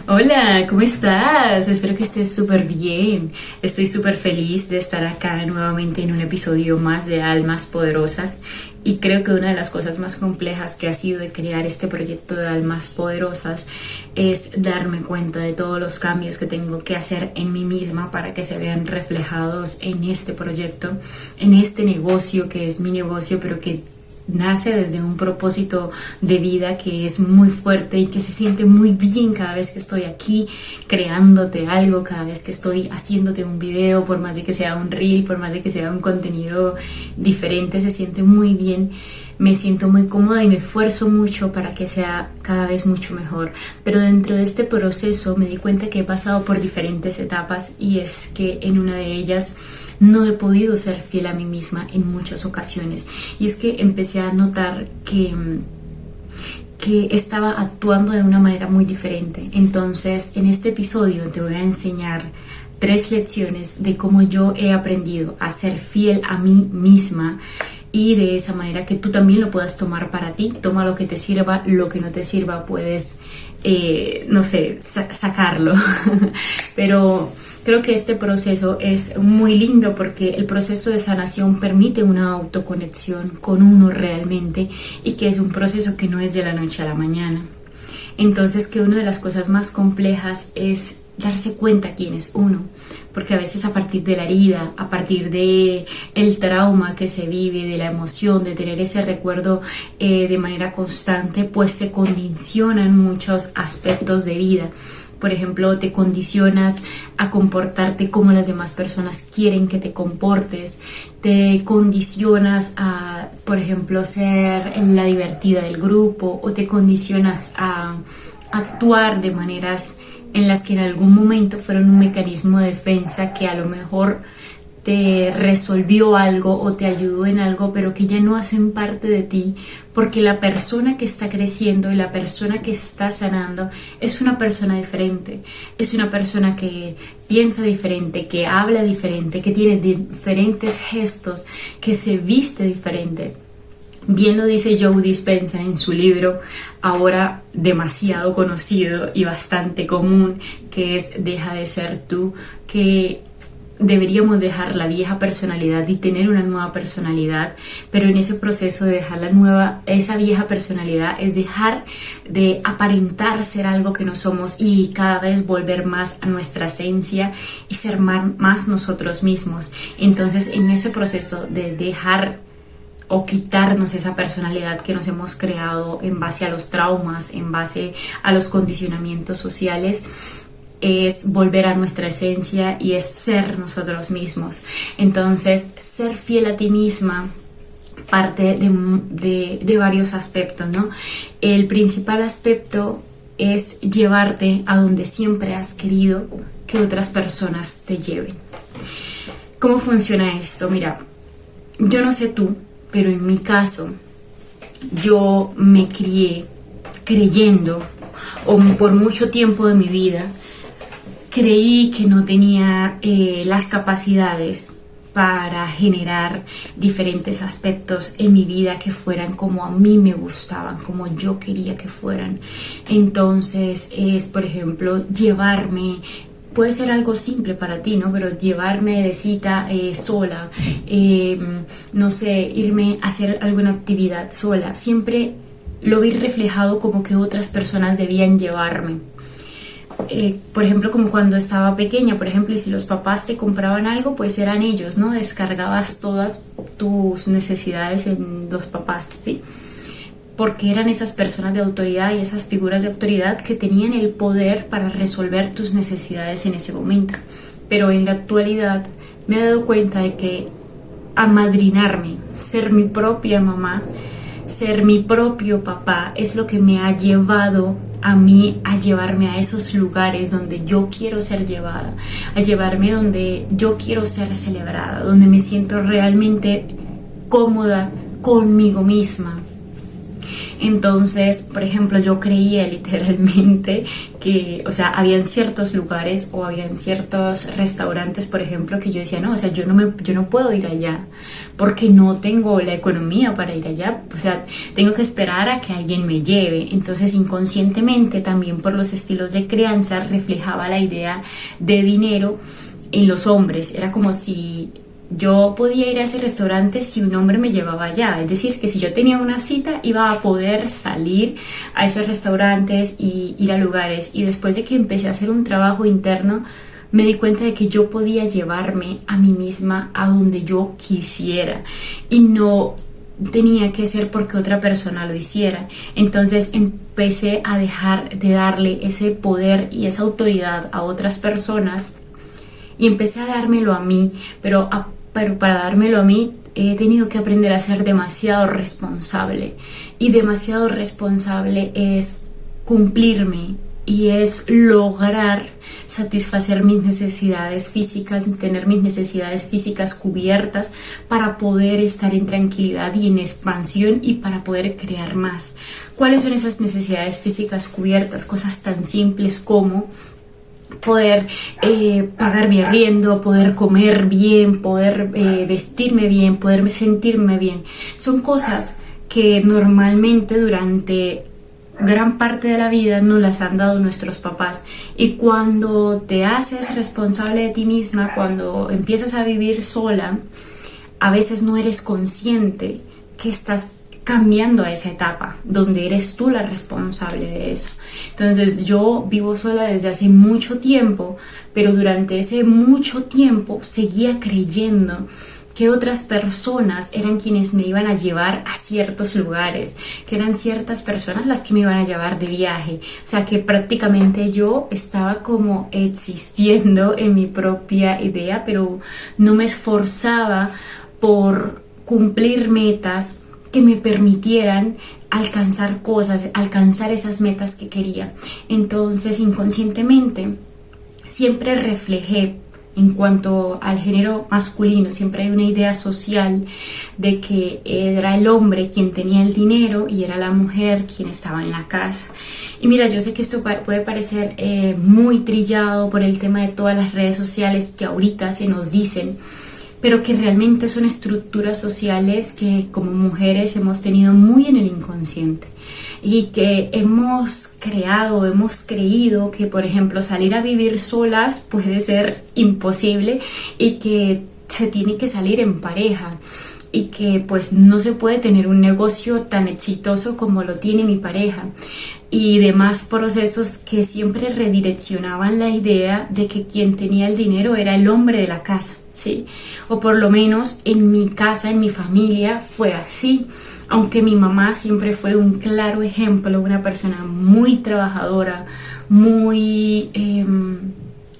Hola, ¿cómo estás? Espero que estés súper bien. Estoy súper feliz de estar acá nuevamente en un episodio más de Almas Poderosas y creo que una de las cosas más complejas que ha sido de crear este proyecto de Almas Poderosas es darme cuenta de todos los cambios que tengo que hacer en mí misma para que se vean reflejados en este proyecto, en este negocio que es mi negocio, pero que nace desde un propósito de vida que es muy fuerte y que se siente muy bien cada vez que estoy aquí creándote algo, cada vez que estoy haciéndote un video, por más de que sea un reel, por más de que sea un contenido diferente, se siente muy bien. Me siento muy cómoda y me esfuerzo mucho para que sea cada vez mucho mejor. Pero dentro de este proceso me di cuenta que he pasado por diferentes etapas y es que en una de ellas no he podido ser fiel a mí misma en muchas ocasiones. Y es que empecé a notar que estaba actuando de una manera muy diferente. Entonces, en este episodio te voy a enseñar 3 lecciones de cómo yo he aprendido a ser fiel a mí misma y de esa manera que tú también lo puedas tomar para ti. Toma lo que te sirva, lo que no te sirva puedes, no sé, sacarlo. Pero creo que este proceso es muy lindo porque el proceso de sanación permite una autoconexión con uno realmente y que es un proceso que no es de la noche a la mañana. Entonces que una de las cosas más complejas es darse cuenta quién es uno, porque a veces a partir de la herida, a partir de el trauma que se vive, de la emoción, de tener ese recuerdo de manera constante, pues se condicionan muchos aspectos de vida. Por ejemplo, te condicionas a comportarte como las demás personas quieren que te comportes, te condicionas a, por ejemplo, ser la divertida del grupo o te condicionas a actuar de maneras en las que en algún momento fueron un mecanismo de defensa que a lo mejor te resolvió algo o te ayudó en algo, pero que ya no hacen parte de ti, porque la persona que está creciendo y la persona que está sanando es una persona diferente, es una persona que piensa diferente, que habla diferente, que tiene diferentes gestos, que se viste diferente. Bien lo dice Joe Dispenza en su libro, ahora demasiado conocido y bastante común, que es Deja de ser tú, que deberíamos dejar la vieja personalidad y tener una nueva personalidad, pero en ese proceso de dejar esa vieja personalidad es dejar de aparentar ser algo que no somos y cada vez volver más a nuestra esencia y ser más nosotros mismos. Entonces, en ese proceso de dejar o quitarnos esa personalidad que nos hemos creado en base a los traumas, en base a los condicionamientos sociales, es volver a nuestra esencia y es ser nosotros mismos. Entonces, ser fiel a ti misma parte de varios aspectos, ¿no? El principal aspecto es llevarte a donde siempre has querido que otras personas te lleven. ¿Cómo funciona esto? Mira, yo no sé tú, pero en mi caso, yo me crié creyendo, o por mucho tiempo de mi vida, creí que no tenía las capacidades para generar diferentes aspectos en mi vida que fueran como a mí me gustaban, como yo quería que fueran. Entonces es, por ejemplo, llevarme. Puede ser algo simple para ti, ¿no? Pero llevarme de cita sola, no sé, irme a hacer alguna actividad sola. Siempre lo vi reflejado como que otras personas debían llevarme. Por ejemplo, como cuando estaba pequeña, por ejemplo, y si los papás te compraban algo, pues eran ellos, ¿no? Descargabas todas tus necesidades en los papás, ¿sí? Porque eran esas personas de autoridad y esas figuras de autoridad que tenían el poder para resolver tus necesidades en ese momento. Pero en la actualidad me he dado cuenta de que amadrinarme, ser mi propia mamá, ser mi propio papá, es lo que me ha llevado a mí a llevarme a esos lugares donde yo quiero ser llevada, a llevarme donde yo quiero ser celebrada, donde me siento realmente cómoda conmigo misma. Entonces, por ejemplo, yo creía literalmente que, o sea, habían ciertos lugares o habían ciertos restaurantes, por ejemplo, que yo decía, no, o sea, yo no puedo ir allá porque no tengo la economía para ir allá, o sea, tengo que esperar a que alguien me lleve. Entonces, inconscientemente, también por los estilos de crianza, reflejaba la idea de dinero en los hombres. Era como si yo podía ir a ese restaurante si un hombre me llevaba allá, es decir, que si yo tenía una cita iba a poder salir a esos restaurantes y ir a lugares. Y después de que empecé a hacer un trabajo interno, me di cuenta de que yo podía llevarme a mí misma a donde yo quisiera y no tenía que ser porque otra persona lo hiciera. Entonces empecé a dejar de darle ese poder y esa autoridad a otras personas y empecé a dármelo a mí, pero para dármelo a mí he tenido que aprender a ser demasiado responsable, y demasiado responsable es cumplirme y es lograr satisfacer mis necesidades físicas, tener mis necesidades físicas cubiertas para poder estar en tranquilidad y en expansión y para poder crear más. ¿Cuáles son esas necesidades físicas cubiertas? Cosas tan simples como poder pagar mi arriendo, poder comer bien, poder vestirme bien, poder sentirme bien. Son cosas que normalmente durante gran parte de la vida nos las han dado nuestros papás, y cuando te haces responsable de ti misma, cuando empiezas a vivir sola, a veces no eres consciente que estás cambiando a esa etapa donde eres tú la responsable de eso. Entonces yo vivo sola desde hace mucho tiempo, pero durante ese mucho tiempo seguía creyendo que otras personas eran quienes me iban a llevar a ciertos lugares, que eran ciertas personas las que me iban a llevar de viaje. O sea, que prácticamente yo estaba como existiendo en mi propia idea, pero no me esforzaba por cumplir metas que me permitieran alcanzar cosas, alcanzar esas metas que quería. Entonces, inconscientemente, siempre reflejé, en cuanto al género masculino, siempre hay una idea social de que era el hombre quien tenía el dinero y era la mujer quien estaba en la casa. Y mira, yo sé que esto puede parecer muy trillado por el tema de todas las redes sociales que ahorita se nos dicen, pero que realmente son estructuras sociales que como mujeres hemos tenido muy en el inconsciente, y que hemos creado, hemos creído que, por ejemplo, salir a vivir solas puede ser imposible y que se tiene que salir en pareja, y que pues no se puede tener un negocio tan exitoso como lo tiene mi pareja, y demás procesos que siempre redireccionaban la idea de que quien tenía el dinero era el hombre de la casa, ¿sí? O por lo menos en mi casa, en mi familia fue así, aunque mi mamá siempre fue un claro ejemplo, una persona muy trabajadora, muy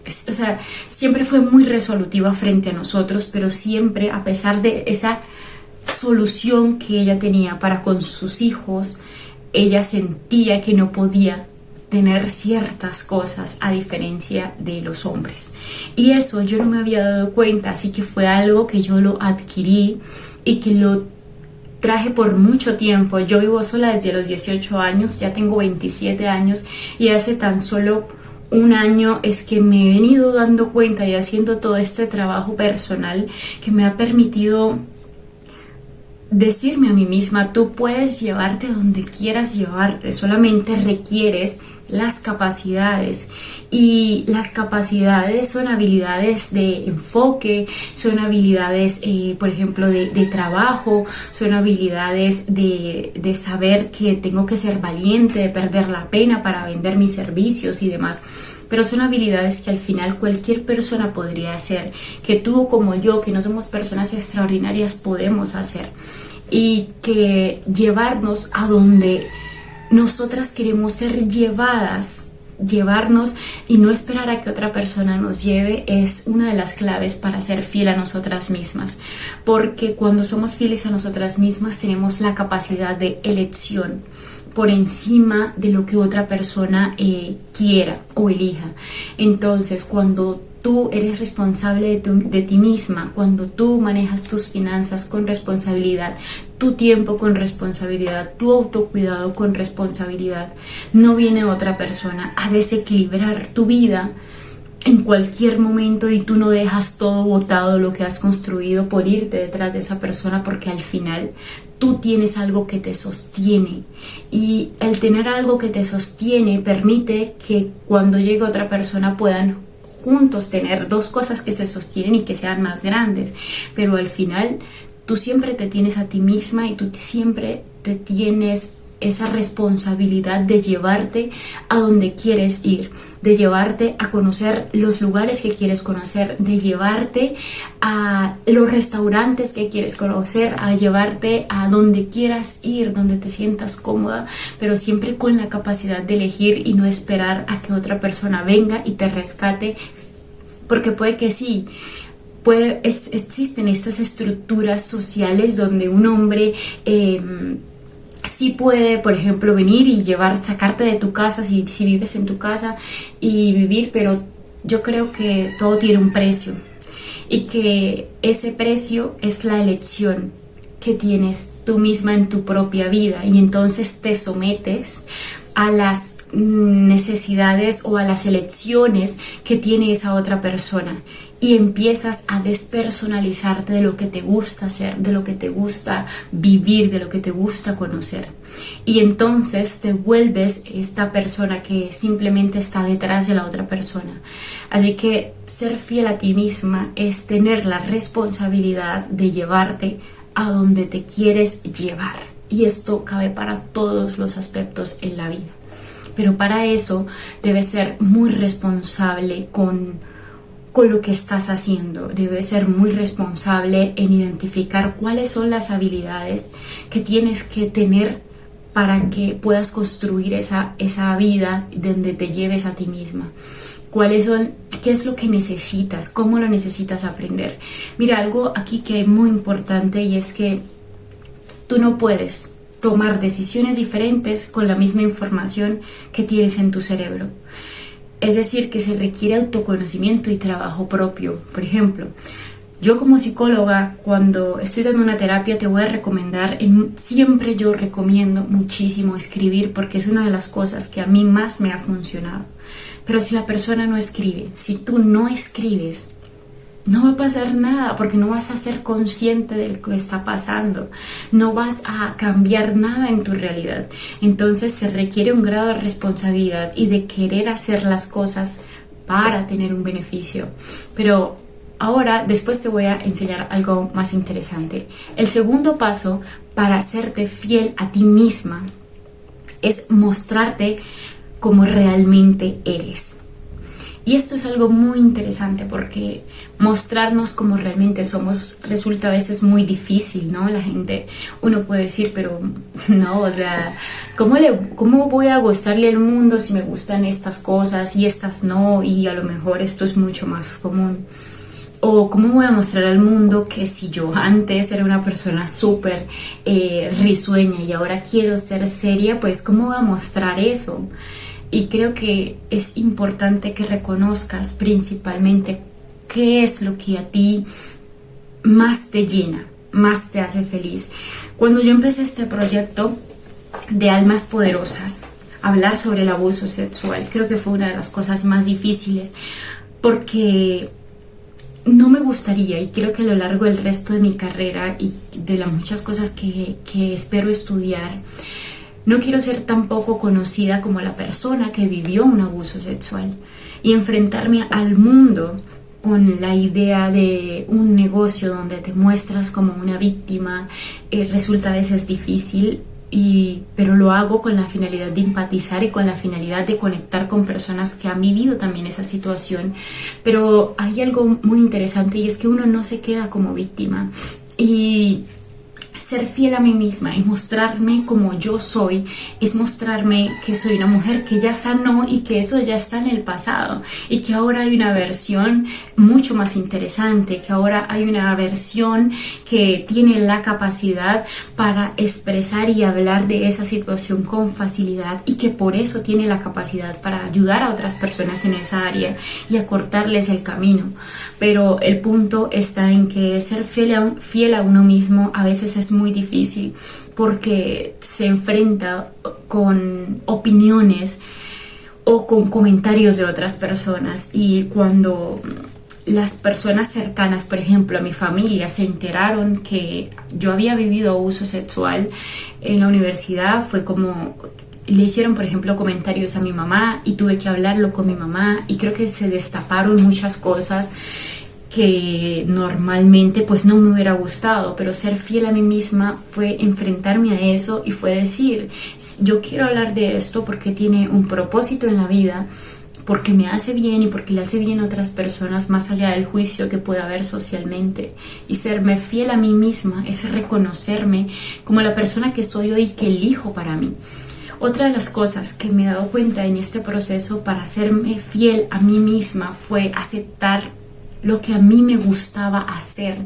o sea, siempre fue muy resolutiva frente a nosotros, pero siempre, a pesar de esa solución que ella tenía para con sus hijos, ella sentía que no podía tener ciertas cosas a diferencia de los hombres. Y eso yo no me había dado cuenta, así que fue algo que yo lo adquirí y que lo traje por mucho tiempo. Yo vivo sola desde los 18 años, ya tengo 27 años, y hace tan solo un año es que me he venido dando cuenta y haciendo todo este trabajo personal que me ha permitido decirme a mí misma: tú puedes llevarte donde quieras llevarte, solamente requieres las capacidades, y las capacidades son habilidades de enfoque, son habilidades por ejemplo de trabajo, son habilidades de saber que tengo que ser valiente, de perder la pena para vender mis servicios y demás. Pero son habilidades que al final cualquier persona podría hacer, que tú como yo, que no somos personas extraordinarias, podemos hacer, y que llevarnos a donde nosotras queremos ser llevadas, llevarnos y no esperar a que otra persona nos lleve, es una de las claves para ser fiel a nosotras mismas, porque cuando somos fieles a nosotras mismas tenemos la capacidad de elección por encima de lo que otra persona quiera o elija. Entonces, cuando tú eres responsable de ti misma, cuando tú manejas tus finanzas con responsabilidad, tu tiempo con responsabilidad, tu autocuidado con responsabilidad, no viene otra persona a desequilibrar tu vida en cualquier momento y tú no dejas todo botado lo que has construido por irte detrás de esa persona, porque al final tú tienes algo que te sostiene, y el tener algo que te sostiene permite que cuando llegue otra persona puedan juntos tener dos cosas que se sostienen y que sean más grandes, pero al final tú siempre te tienes a ti misma y tú siempre te tienes esa responsabilidad de llevarte a donde quieres ir, de llevarte a conocer los lugares que quieres conocer, de llevarte a los restaurantes que quieres conocer, a llevarte a donde quieras ir, donde te sientas cómoda, pero siempre con la capacidad de elegir y no esperar a que otra persona venga y te rescate, porque puede que sí. Existen estas estructuras sociales donde un hombre sí puede, por ejemplo, venir y sacarte de tu casa si vives en tu casa y vivir, pero yo creo que todo tiene un precio y que ese precio es la elección que tienes tú misma en tu propia vida, y entonces te sometes a las necesidades o a las elecciones que tiene esa otra persona, y empiezas a despersonalizarte de lo que te gusta hacer, de lo que te gusta vivir, de lo que te gusta conocer, y entonces te vuelves esta persona que simplemente está detrás de la otra persona. Así que ser fiel a ti misma es tener la responsabilidad de llevarte a donde te quieres llevar, y esto cabe para todos los aspectos en la vida. Pero para eso debes ser muy responsable con lo que estás haciendo. Debes ser muy responsable en identificar cuáles son las habilidades que tienes que tener para que puedas construir esa vida donde te lleves a ti misma. ¿Qué es lo que necesitas? ¿Cómo lo necesitas aprender? Mira, algo aquí que es muy importante, y es que tú no puedes tomar decisiones diferentes con la misma información que tienes en tu cerebro. Es decir, que se requiere autoconocimiento y trabajo propio. Por ejemplo, yo como psicóloga, cuando estoy dando una terapia, te voy a recomendar, siempre yo recomiendo muchísimo escribir, porque es una de las cosas que a mí más me ha funcionado. Pero si la persona no escribe, si tú no escribes, no va a pasar nada, porque no vas a ser consciente de lo que está pasando, no vas a cambiar nada en tu realidad. Entonces se requiere un grado de responsabilidad y de querer hacer las cosas para tener un beneficio. Pero ahora, después te voy a enseñar algo más interesante. El segundo paso para hacerte fiel a ti misma es mostrarte como realmente eres. Y esto es algo muy interesante, porque mostrarnos como realmente somos resulta a veces muy difícil, ¿no? Uno puede decir, pero no, o sea, ¿cómo voy a gustarle al mundo si me gustan estas cosas y estas no? Y a lo mejor esto es mucho más común. O ¿cómo voy a mostrar al mundo que si yo antes era una persona súper risueña y ahora quiero ser seria, pues ¿cómo voy a mostrar eso? Y creo que es importante que reconozcas principalmente qué es lo que a ti más te llena, más te hace feliz. Cuando yo empecé este proyecto de Almas Poderosas, hablar sobre el abuso sexual, creo que fue una de las cosas más difíciles, porque no me gustaría, y creo que a lo largo del resto de mi carrera y de las muchas cosas que espero estudiar, no quiero ser tampoco conocida como la persona que vivió un abuso sexual, y enfrentarme al mundo con la idea de un negocio donde te muestras como una víctima. Resulta a veces difícil, pero lo hago con la finalidad de empatizar y con la finalidad de conectar con personas que han vivido también esa situación. Pero hay algo muy interesante, y es que uno no se queda como víctima, y Ser fiel a mí misma y mostrarme como yo soy es mostrarme que soy una mujer que ya sanó y que eso ya está en el pasado y que ahora hay una versión mucho más interesante, que ahora hay una versión que tiene la capacidad para expresar y hablar de esa situación con facilidad y que por eso tiene la capacidad para ayudar a otras personas en esa área y acortarles el camino. Pero el punto está en que ser fiel a uno mismo a veces es muy difícil porque se enfrenta con opiniones o con comentarios de otras personas, y cuando las personas cercanas, por ejemplo a mi familia, se enteraron que yo había vivido abuso sexual en la universidad, fue como le hicieron, por ejemplo, comentarios a mi mamá y tuve que hablarlo con mi mamá, y creo que se destaparon muchas cosas que normalmente pues no me hubiera gustado, pero ser fiel a mí misma fue enfrentarme a eso y fue decir, yo quiero hablar de esto porque tiene un propósito en la vida, porque me hace bien y porque le hace bien a otras personas más allá del juicio que pueda haber socialmente. Y serme fiel a mí misma es reconocerme como la persona que soy hoy y que elijo para mí. Otra de las cosas que me he dado cuenta en este proceso para serme fiel a mí misma fue aceptar lo que a mí me gustaba hacer,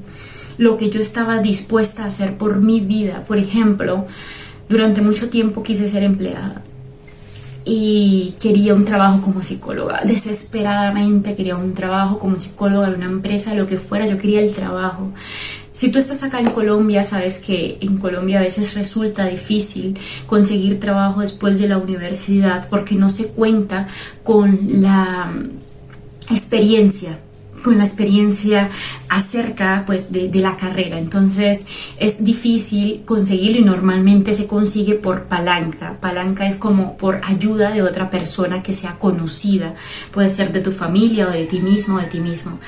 lo que yo estaba dispuesta a hacer por mi vida. Por ejemplo, durante mucho tiempo quise ser empleada y quería un trabajo como psicóloga, desesperadamente quería un trabajo como psicóloga en una empresa, lo que fuera, yo quería el trabajo. Si tú estás acá en Colombia, sabes que en Colombia a veces resulta difícil conseguir trabajo después de la universidad porque no se cuenta con la experiencia acerca pues de la carrera. Entonces es difícil conseguirlo y normalmente se consigue por palanca. Palanca es como por ayuda de otra persona que sea conocida, puede ser de tu familia o de ti mismo o de ti mismo.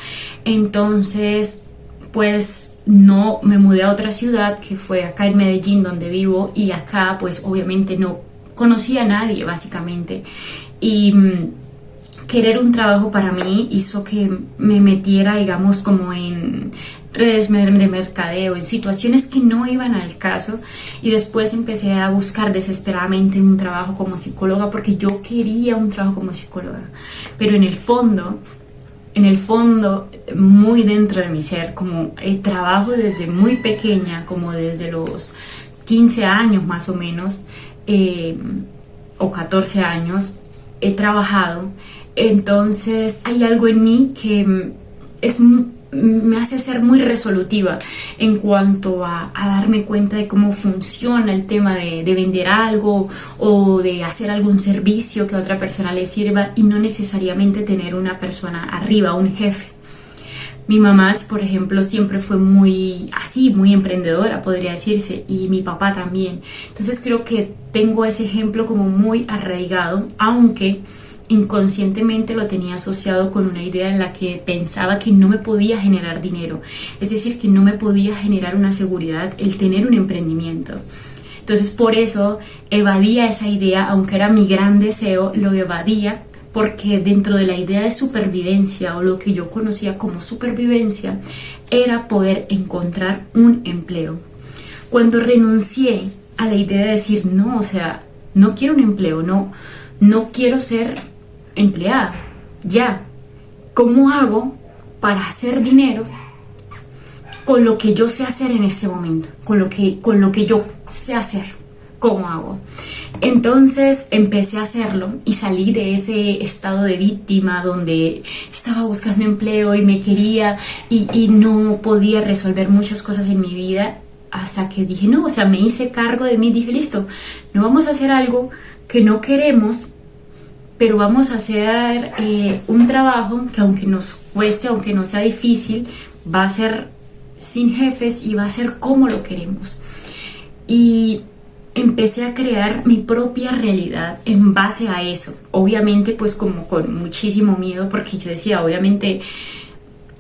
Entonces pues no me mudé a otra ciudad, que fue acá en Medellín donde vivo, y acá pues obviamente no conocía a nadie básicamente, y querer un trabajo para mí hizo que me metiera, digamos, como en redes de mercadeo, en situaciones que no iban al caso, y después empecé a buscar desesperadamente un trabajo como psicóloga porque yo quería un trabajo como psicóloga, pero en el fondo, muy dentro de mi ser, como trabajo desde muy pequeña, como desde los 15 años más o menos, o 14 años, he trabajado. Entonces hay algo en mí que me hace ser muy resolutiva en cuanto a darme cuenta de cómo funciona el tema de vender algo o de hacer algún servicio que a otra persona le sirva, y no necesariamente tener una persona arriba, un jefe. Mi mamá, por ejemplo, siempre fue muy así, muy emprendedora, podría decirse, y mi papá también. Entonces creo que tengo ese ejemplo como muy arraigado, aunque inconscientemente lo tenía asociado con una idea en la que pensaba que no me podía generar dinero, es decir, que no me podía generar una seguridad el tener un emprendimiento. Entonces por eso evadía esa idea, aunque era mi gran deseo, lo evadía, porque dentro de la idea de supervivencia, o lo que yo conocía como supervivencia, era poder encontrar un empleo. Cuando renuncié a la idea de decir no, o sea, no quiero un empleo, no quiero ser empleada, ya, ¿cómo hago para hacer dinero con lo que yo sé hacer en ese momento? Con lo que yo sé hacer, ¿cómo hago? Entonces empecé a hacerlo y salí de ese estado de víctima donde estaba buscando empleo y me quería y no podía resolver muchas cosas en mi vida, hasta que dije no, o sea, me hice cargo de mí, dije listo, no vamos a hacer algo que no queremos, pero vamos a hacer un trabajo que aunque nos cueste, aunque no sea difícil, va a ser sin jefes y va a ser como lo queremos. Y empecé a crear mi propia realidad en base a eso, obviamente pues como con muchísimo miedo, porque yo decía, obviamente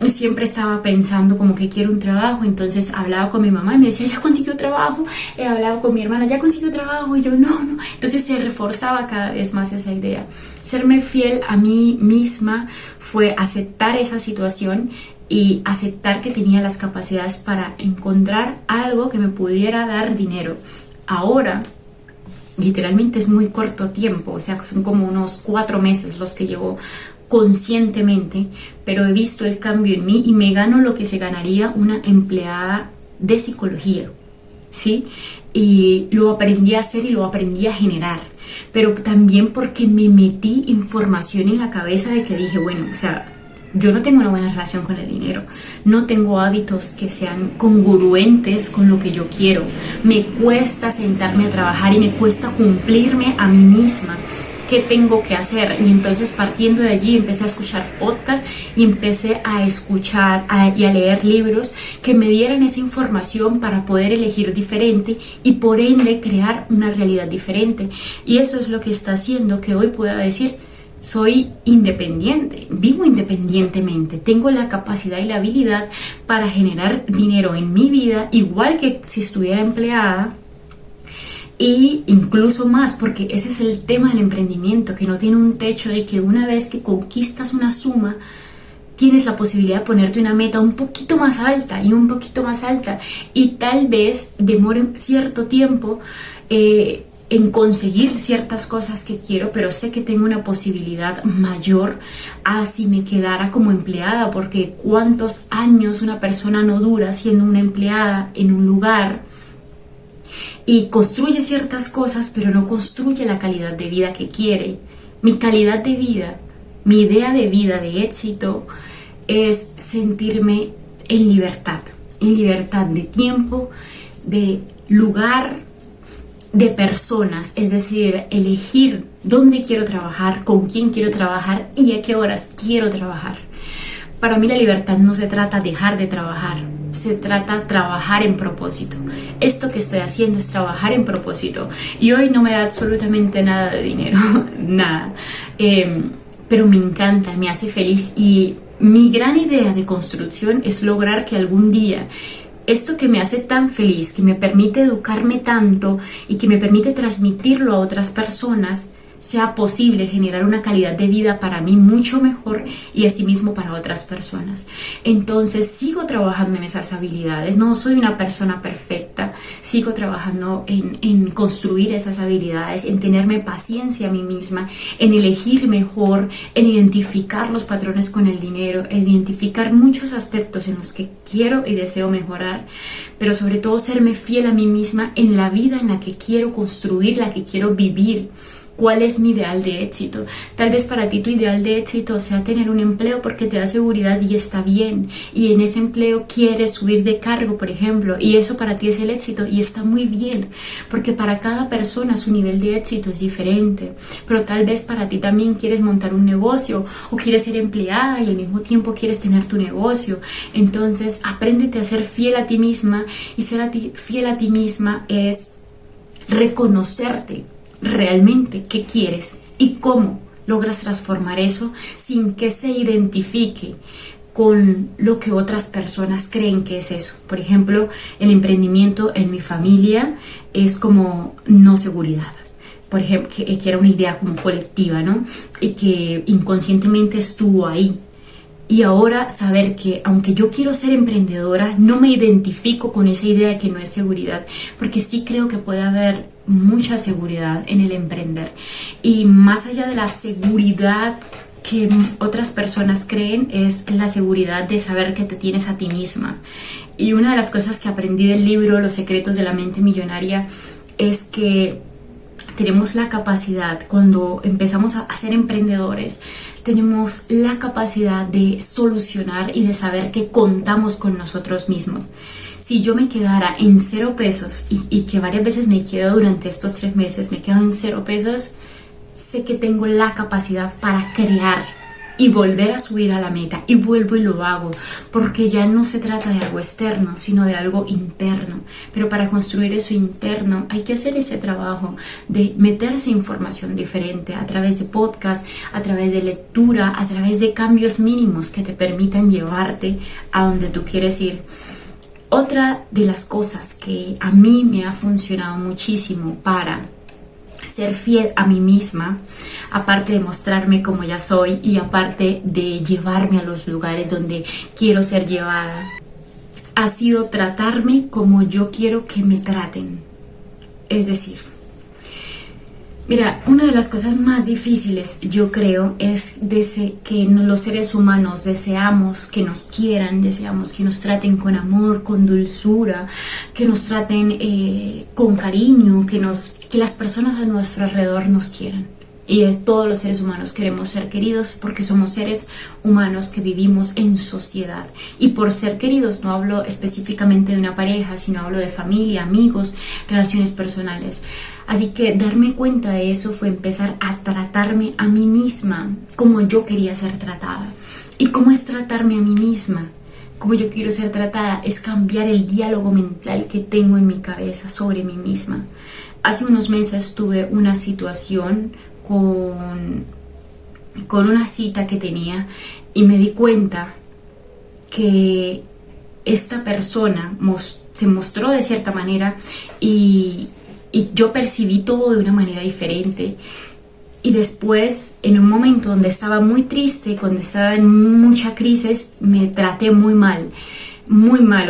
siempre estaba pensando como que quiero un trabajo. Entonces hablaba con mi mamá y me decía, ya consiguió trabajo, hablaba con mi hermana, ya consiguió trabajo, y yo no, entonces se reforzaba cada vez más esa idea. Serme fiel a mí misma fue aceptar esa situación y aceptar que tenía las capacidades para encontrar algo que me pudiera dar dinero. Ahora, literalmente es muy corto tiempo, o sea, son como unos 4 meses los que llevo conscientemente, pero he visto el cambio en mí y me gano lo que se ganaría una empleada de psicología, ¿sí? Y lo aprendí a hacer y lo aprendí a generar, pero también porque me metí información en la cabeza de que dije, bueno, o sea, yo no tengo una buena relación con el dinero, no tengo hábitos que sean congruentes con lo que yo quiero, me cuesta sentarme a trabajar y me cuesta cumplirme a mí misma. ¿Qué tengo que hacer? Y entonces, partiendo de allí, empecé a escuchar podcasts y empecé a escuchar y a leer libros que me dieran esa información para poder elegir diferente y por ende crear una realidad diferente. Y eso es lo que está haciendo que hoy pueda decir: soy independiente, vivo independientemente, tengo la capacidad y la habilidad para generar dinero en mi vida, igual que si estuviera empleada, y incluso más, porque ese es el tema del emprendimiento, que no tiene un techo, de que una vez que conquistas una suma, tienes la posibilidad de ponerte una meta un poquito más alta y un poquito más alta, y tal vez demore cierto tiempo en conseguir ciertas cosas que quiero, pero sé que tengo una posibilidad mayor a si me quedara como empleada, porque cuántos años una persona no dura siendo una empleada en un lugar y construye ciertas cosas, pero no construye la calidad de vida que quiere. Mi calidad de vida, mi idea de vida, de éxito, es sentirme en libertad de tiempo, de lugar, de personas, es decir, elegir dónde quiero trabajar, con quién quiero trabajar y a qué horas quiero trabajar. Para mí la libertad no se trata de dejar de trabajar, se trata de trabajar en propósito. Esto que estoy haciendo es trabajar en propósito, y hoy no me da absolutamente nada de dinero, nada, pero me encanta, me hace feliz, y mi gran idea de construcción es lograr que algún día esto que me hace tan feliz, que me permite educarme tanto y que me permite transmitirlo a otras personas, sea posible generar una calidad de vida para mí mucho mejor y asimismo para otras personas. Entonces sigo trabajando en esas habilidades, no soy una persona perfecta, sigo trabajando en construir esas habilidades, en tenerme paciencia a mí misma, en elegir mejor, en identificar los patrones con el dinero, en identificar muchos aspectos en los que quiero y deseo mejorar, pero sobre todo serme fiel a mí misma en la vida en la que quiero construir, la que quiero vivir. ¿Cuál es mi ideal de éxito? Tal vez para ti tu ideal de éxito sea tener un empleo porque te da seguridad y está bien, y en ese empleo quieres subir de cargo, por ejemplo, y eso para ti es el éxito y está muy bien, porque para cada persona su nivel de éxito es diferente. Pero tal vez para ti también quieres montar un negocio o quieres ser empleada y al mismo tiempo quieres tener tu negocio. Entonces apréndete a ser fiel a ti misma, y ser fiel a ti misma es reconocerte realmente qué quieres y cómo logras transformar eso sin que se identifique con lo que otras personas creen que es eso. Por ejemplo, el emprendimiento en mi familia es como no seguridad. Por ejemplo, que era una idea como colectiva, ¿no? Y que inconscientemente estuvo ahí. Y ahora saber que aunque yo quiero ser emprendedora, no me identifico con esa idea de que no es seguridad, porque sí creo que puede haber mucha seguridad en el emprender. Y más allá de la seguridad que otras personas creen, es la seguridad de saber que te tienes a ti misma. Y una de las cosas que aprendí del libro Los secretos de la mente millonaria es que tenemos la capacidad, cuando empezamos a ser emprendedores, tenemos la capacidad de solucionar y de saber que contamos con nosotros mismos. Si yo me quedara en 0 pesos y que varias veces me quedo durante estos 3 meses, me quedo en 0 pesos, sé que tengo la capacidad para crear y volver a subir a la meta, y vuelvo y lo hago, porque ya no se trata de algo externo, sino de algo interno. Pero para construir eso interno hay que hacer ese trabajo de meterse información diferente a través de podcast, a través de lectura, a través de cambios mínimos que te permitan llevarte a donde tú quieres ir. Otra de las cosas que a mí me ha funcionado muchísimo para ser fiel a mí misma, aparte de mostrarme como ya soy y aparte de llevarme a los lugares donde quiero ser llevada, ha sido tratarme como yo quiero que me traten. Es decir, mira, una de las cosas más difíciles, yo creo, es que los seres humanos deseamos que nos quieran, deseamos que nos traten con amor, con dulzura, que nos traten con cariño, que las personas a nuestro alrededor nos quieran. Y todos los seres humanos queremos ser queridos porque somos seres humanos que vivimos en sociedad. Y por ser queridos no hablo específicamente de una pareja, sino hablo de familia, amigos, relaciones personales. Así que darme cuenta de eso fue empezar a tratarme a mí misma como yo quería ser tratada. ¿Y cómo es tratarme a mí misma? Como yo quiero ser tratada es cambiar el diálogo mental que tengo en mi cabeza sobre mí misma. Hace unos meses tuve una situación con una cita que tenía y me di cuenta que esta persona se mostró de cierta manera y yo percibí todo de una manera diferente. Y después, en un momento donde estaba muy triste, cuando estaba en mucha crisis, me traté muy mal,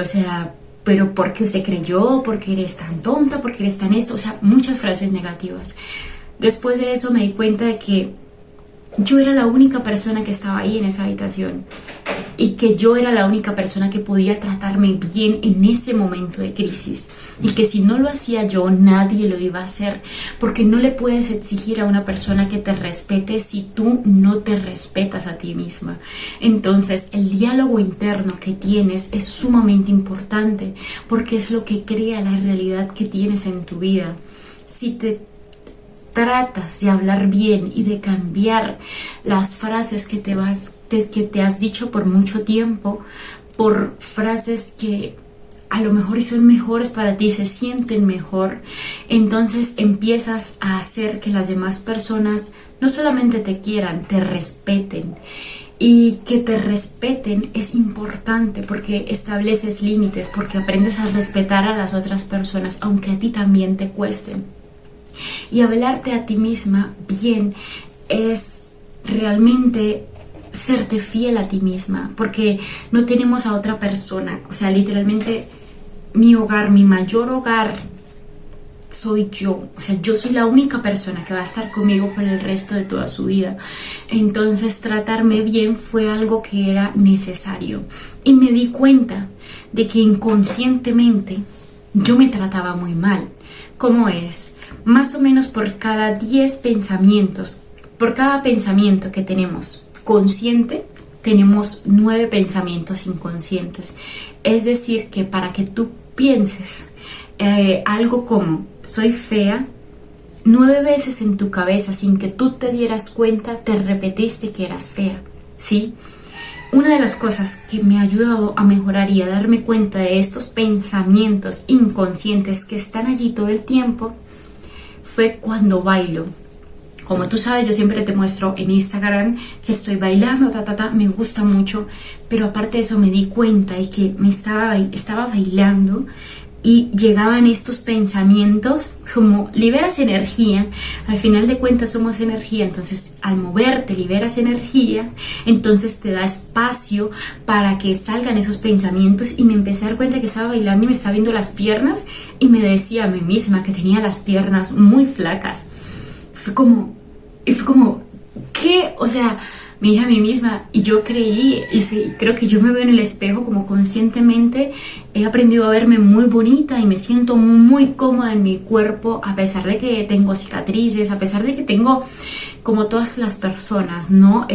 o sea, pero ¿por qué se creyó? ¿Por qué eres tan tonta? ¿Por qué eres tan esto? O sea, muchas frases negativas. Después de eso me di cuenta de que yo era la única persona que estaba ahí en esa habitación y que yo era la única persona que podía tratarme bien en ese momento de crisis y que si no lo hacía yo, nadie lo iba a hacer, porque no le puedes exigir a una persona que te respete si tú no te respetas a ti misma. Entonces el diálogo interno que tienes es sumamente importante porque es lo que crea la realidad que tienes en tu vida. Si te tratas de hablar bien y de cambiar las frases que te has dicho por mucho tiempo por frases que a lo mejor son mejores para ti, se sienten mejor, entonces empiezas a hacer que las demás personas no solamente te quieran, te respeten. Y que te respeten es importante porque estableces límites, porque aprendes a respetar a las otras personas, aunque a ti también te cuesten. Y hablarte a ti misma bien es realmente serte fiel a ti misma, porque no tenemos a otra persona. O sea, literalmente mi hogar, mi mayor hogar soy yo. O sea, yo soy la única persona que va a estar conmigo por el resto de toda su vida. Entonces tratarme bien fue algo que era necesario. Y me di cuenta de que inconscientemente yo me trataba muy mal. ¿Cómo es? Más o menos por cada 10 pensamientos, por cada pensamiento que tenemos consciente, tenemos 9 pensamientos inconscientes. Es decir, que para que tú pienses algo como soy fea, 9 veces en tu cabeza, sin que tú te dieras cuenta, te repetiste que eras fea, ¿sí? Una de las cosas que me ha ayudado a mejorar y a darme cuenta de estos pensamientos inconscientes que están allí todo el tiempo fue cuando bailo. Como tú sabes, yo siempre te muestro en Instagram que estoy bailando, me gusta mucho, pero aparte de eso me di cuenta de que estaba bailando y llegaban estos pensamientos como liberas energía, al final de cuentas somos energía, entonces al moverte liberas energía, entonces te da espacio para que salgan esos pensamientos y me empecé a dar cuenta que estaba bailando y me estaba viendo las piernas y me decía a mí misma que tenía las piernas muy flacas. Fue como, ¿qué? O sea, me dije a mí misma y yo creí, y sí, creo que yo me veo en el espejo como conscientemente, he aprendido a verme muy bonita y me siento muy cómoda en mi cuerpo a pesar de que tengo cicatrices, a pesar de que tengo, como todas las personas, ¿no?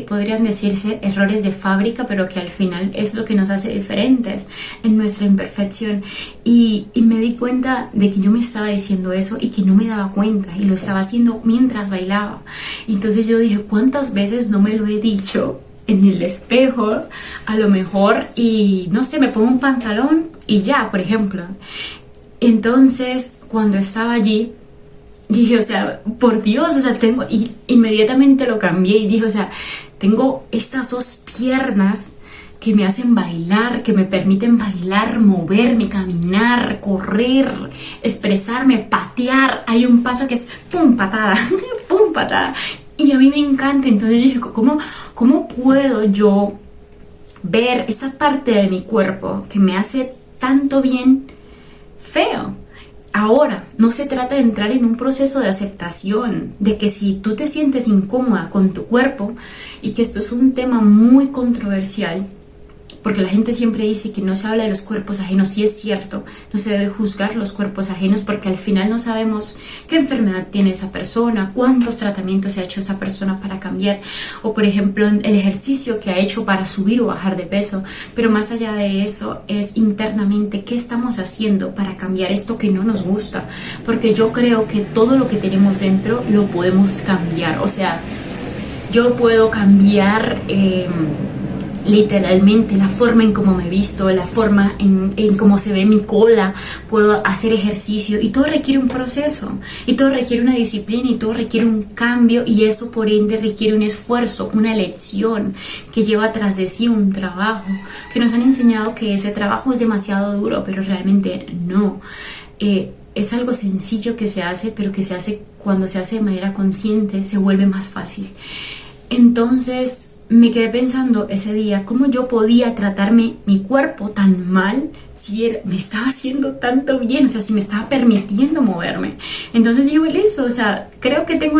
Podrían decirse errores de fábrica, pero que al final es lo que nos hace diferentes en nuestra imperfección. Y me di cuenta de que yo me estaba diciendo eso y que no me daba cuenta y lo estaba haciendo mientras bailaba. Y entonces yo dije, ¿cuántas veces no me lo he dicho en el espejo? A lo mejor, y no sé, me pongo un pantalón y ya, por ejemplo. Entonces, cuando estaba allí, dije, o sea, por Dios, o sea, inmediatamente lo cambié y dije, o sea, tengo estas dos piernas que me hacen bailar, que me permiten bailar, moverme, caminar, correr, expresarme, patear. Hay un paso que es pum, patada, pum, patada. Y a mí me encanta. Entonces dije, ¿cómo puedo yo ver esa parte de mi cuerpo que me hace tanto bien feo? Ahora, no se trata de entrar en un proceso de aceptación, de que si tú te sientes incómoda con tu cuerpo, y que esto es un tema muy controversial, porque la gente siempre dice que no se habla de los cuerpos ajenos, y es cierto, no se debe juzgar los cuerpos ajenos porque al final no sabemos qué enfermedad tiene esa persona, cuántos tratamientos se ha hecho esa persona para cambiar, o por ejemplo el ejercicio que ha hecho para subir o bajar de peso. Pero más allá de eso es internamente qué estamos haciendo para cambiar esto que no nos gusta, porque yo creo que todo lo que tenemos dentro lo podemos cambiar. O sea, yo puedo cambiar literalmente la forma en cómo me visto, la forma en cómo se ve mi cola, puedo hacer ejercicio, y todo requiere un proceso, y todo requiere una disciplina, y todo requiere un cambio, y eso por ende requiere un esfuerzo, una elección que lleva tras de sí un trabajo, que nos han enseñado que ese trabajo es demasiado duro, pero realmente no. Es algo sencillo que se hace, pero que se hace cuando se hace de manera consciente, se vuelve más fácil. Entonces me quedé pensando ese día cómo yo podía tratarme mi cuerpo tan mal si me estaba haciendo tanto bien, o sea, si me estaba permitiendo moverme. Entonces digo, eso, o sea, creo que tengo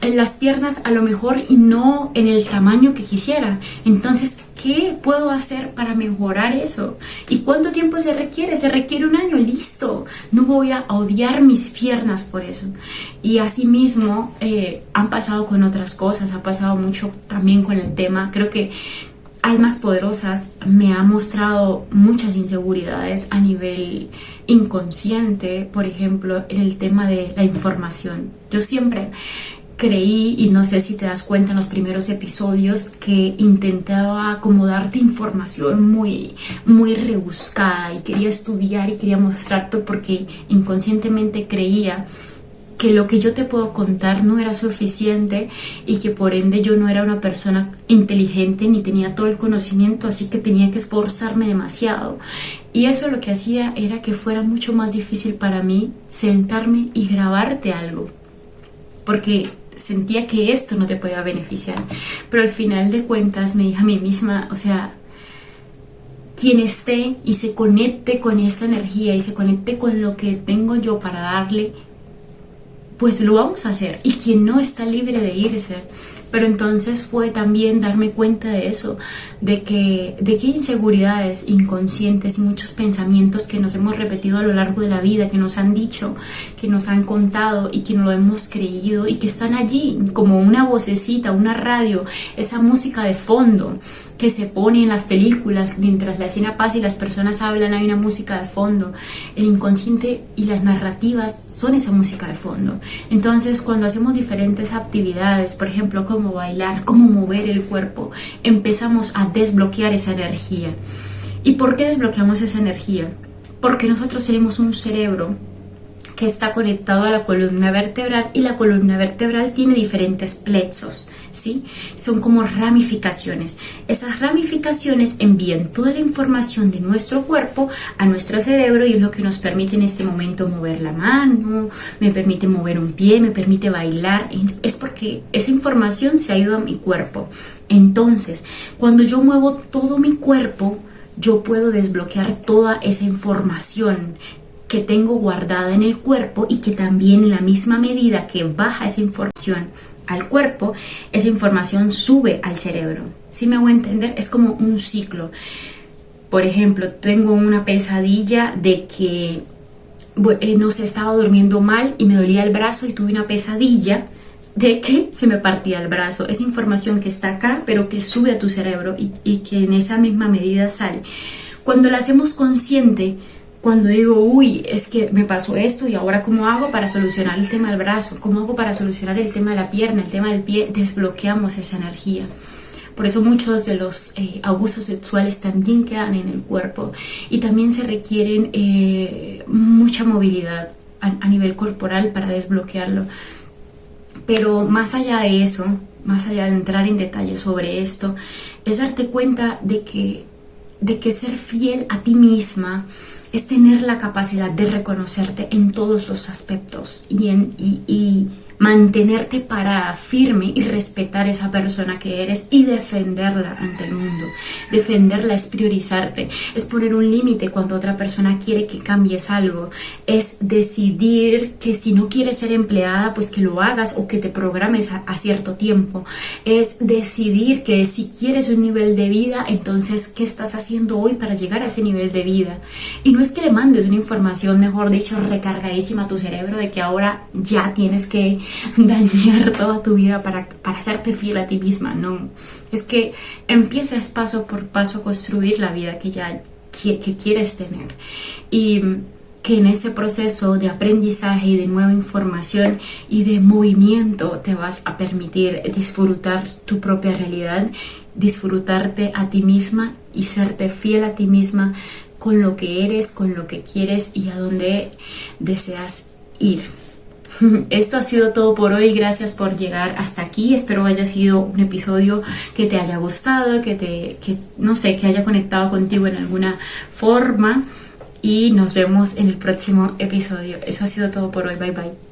las piernas a lo mejor y no en el tamaño que quisiera. Entonces, ¿qué puedo hacer para mejorar eso? ¿Y cuánto tiempo se requiere? Se requiere 1 año, listo. No voy a odiar mis piernas por eso. Y asimismo han pasado con otras cosas, ha pasado mucho también con el tema. Creo que Almas Poderosas me ha mostrado muchas inseguridades a nivel inconsciente, por ejemplo, en el tema de la información. Yo siempre creí, y no sé si te das cuenta en los primeros episodios, que intentaba como darte información muy, muy rebuscada, y quería estudiar y quería mostrarte porque inconscientemente creía que lo que yo te puedo contar no era suficiente, y que por ende yo no era una persona inteligente ni tenía todo el conocimiento, así que tenía que esforzarme demasiado. Y eso lo que hacía era que fuera mucho más difícil para mí sentarme y grabarte algo, porque sentía que esto no te podía beneficiar. Pero al final de cuentas me dije a mí misma, o sea, quien esté y se conecte con esta energía y se conecte con lo que tengo yo para darle, pues lo vamos a hacer, y quien no está libre de irse. Pero entonces fue también darme cuenta de eso, de que inseguridades inconscientes y muchos pensamientos que nos hemos repetido a lo largo de la vida, que nos han dicho, que nos han contado y que no lo hemos creído, y que están allí como una vocecita, una radio, esa música de fondo que se pone en las películas mientras la escena pasa y las personas hablan, hay una música de fondo. El inconsciente y las narrativas son esa música de fondo. Entonces, cuando hacemos diferentes actividades, por ejemplo, como bailar, como mover el cuerpo, empezamos a desbloquear esa energía. ¿Y por qué desbloqueamos esa energía? Porque nosotros tenemos un cerebro que está conectado a la columna vertebral, y la columna vertebral tiene diferentes plexos, ¿sí? Son como ramificaciones. Esas ramificaciones envían toda la información de nuestro cuerpo a nuestro cerebro, y es lo que nos permite en este momento mover la mano, me permite mover un pie, me permite bailar. Es porque esa información se ha ido a mi cuerpo. Entonces, cuando yo muevo todo mi cuerpo, yo puedo desbloquear toda esa información que tengo guardada en el cuerpo, y que también en la misma medida que baja esa información al cuerpo, esa información sube al cerebro. ¿Sí me voy a entender? Es como un ciclo. Por ejemplo, tengo una pesadilla de que no sé, estaba durmiendo mal y me dolía el brazo, y tuve una pesadilla de que se me partía el brazo. Es información que está acá, pero que sube a tu cerebro, y que en esa misma medida sale. Cuando la hacemos consciente, cuando digo, uy, es que me pasó esto, y ahora ¿cómo hago para solucionar el tema del brazo? ¿Cómo hago para solucionar el tema de la pierna, el tema del pie? Desbloqueamos esa energía. Por eso muchos de los abusos sexuales también quedan en el cuerpo, y también se requieren mucha movilidad a nivel corporal para desbloquearlo. Pero más allá de eso, más allá de entrar en detalle sobre esto, es darte cuenta de que ser fiel a ti misma es tener la capacidad de reconocerte en todos los aspectos y mantenerte parada, firme y respetar esa persona que eres y defenderla ante el mundo. Defenderla es priorizarte, es poner un límite cuando otra persona quiere que cambies algo, es decidir que si no quieres ser empleada, pues que lo hagas o que te programes a cierto tiempo. Es decidir que si quieres un nivel de vida, entonces ¿qué estás haciendo hoy para llegar a ese nivel de vida? Y no es que le mandes una información, mejor dicho, recargadísima a tu cerebro de que ahora ya tienes que dañar toda tu vida para hacerte fiel a ti misma. No, es que empiezas paso por paso a construir la vida que quieres tener, y que en ese proceso de aprendizaje y de nueva información y de movimiento te vas a permitir disfrutar tu propia realidad, disfrutarte a ti misma y serte fiel a ti misma con lo que eres, con lo que quieres y a donde deseas ir. Esto ha sido todo por hoy. Gracias por llegar hasta aquí. Espero haya sido un episodio que te haya gustado, que no sé, que haya conectado contigo en alguna forma, y nos vemos en el próximo episodio. Eso ha sido todo por hoy. Bye bye.